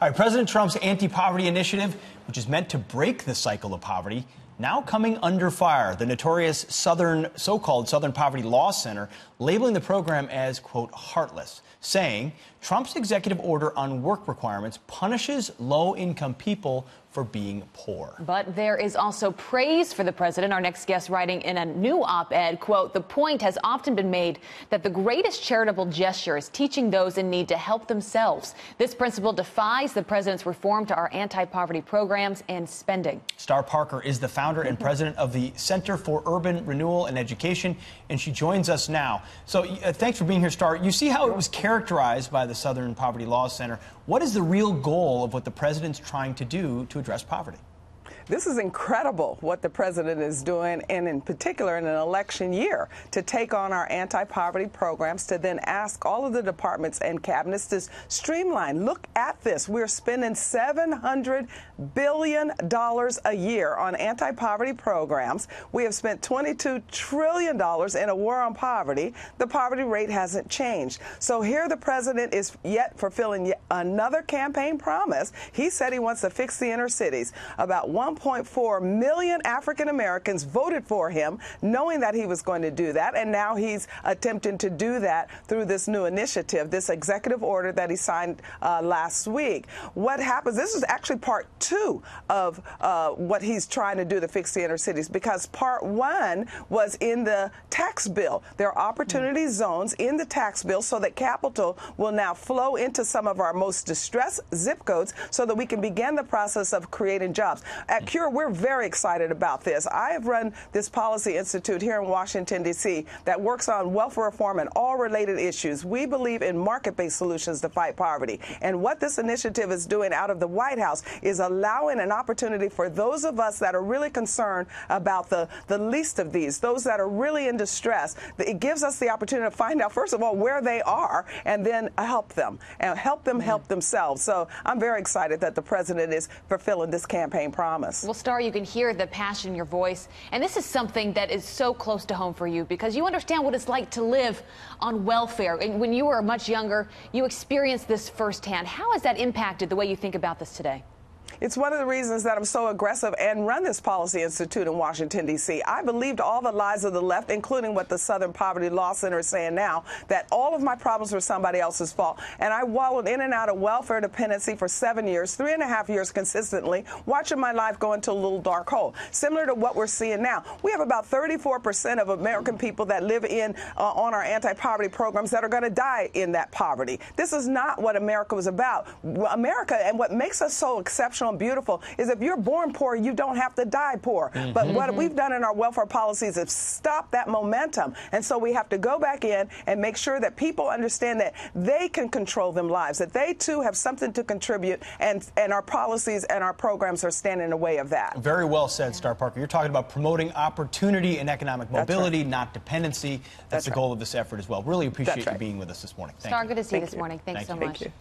All right, President Trump's anti-poverty initiative, which is meant to break the cycle of poverty, now coming under fire. The notorious so-called Southern Poverty Law Center labeling the program as, quote, heartless, saying Trump's executive order on work requirements punishes low-income people for being poor. But there is also praise for the president. Our next guest writing in a new op-ed, quote, the point has often been made that the greatest charitable gesture is teaching those in need to help themselves. This principle defies the president's reform to our anti-poverty programs and spending. Star Parker is the founder and president of the Center for Urban Renewal and Education, and she joins us now. So thanks for being here, Star. You see how it was characterized by the Southern Poverty Law Center. What is the real goal of what the president's trying to do to address poverty? This is incredible what the president is doing, and in particular in an election year, to take on our anti-poverty programs, to then ask all of the departments and cabinets to streamline. Look at this. We're spending $700 billion a year on anti-poverty programs. We have spent $22 trillion in a war on poverty. The poverty rate hasn't changed. So here the president is yet fulfilling yet another campaign promise. He said he wants to fix the inner cities. About 1.4 million African Americans voted for him, knowing that he was going to do that, and now he's attempting to do that through this new initiative, this executive order that he signed last week. What happens, this is actually part two of what he's trying to do to fix the inner cities, because part one was in the tax bill. There are opportunity zones in the tax bill so that capital will now flow into some of our most distressed zip codes so that we can begin the process of creating jobs. At CURE, we're very excited about this. I have run this policy institute here in Washington, D.C. that works on welfare reform and all related issues. We believe in market-based solutions to fight poverty. And what this initiative is doing out of the White House is allowing an opportunity for those of us that are really concerned about the least of these, those that are really in distress. It gives us the opportunity to find out, first of all, where they are, and then help them, and help them help themselves. So I'm very excited that the president is fulfilling this campaign promise. Well, Star, you can hear the passion in your voice. And this is something that is so close to home for you because you understand what it's like to live on welfare. And when you were much younger, you experienced this firsthand. How has that impacted the way you think about this today? It's one of the reasons that I'm so aggressive and run this policy institute in Washington, D.C. I believed all the lies of the left, including what the Southern Poverty Law Center is saying now, that all of my problems were somebody else's fault. And I wallowed in and out of welfare dependency for 7 years, 3.5 years consistently, watching my life go into a little dark hole. Similar to what we're seeing now. We have about 34% of American people that live in on our anti-poverty programs that are going to die in that poverty. This is not what America was about. America, and what makes us so exceptional and beautiful, is if you're born poor, you don't have to die poor. But what we've done in our welfare policies is stop that momentum. And so we have to go back in and make sure that people understand that they can control them lives, that they too have something to contribute, and our policies and our programs are standing in the way of that. Very well said, Star Parker. You're talking about promoting opportunity and economic mobility, not dependency. That's the goal of this effort as well. Really appreciate you being with us this morning. Thank you. Star, good to see you this morning. Thanks so much. Thank you.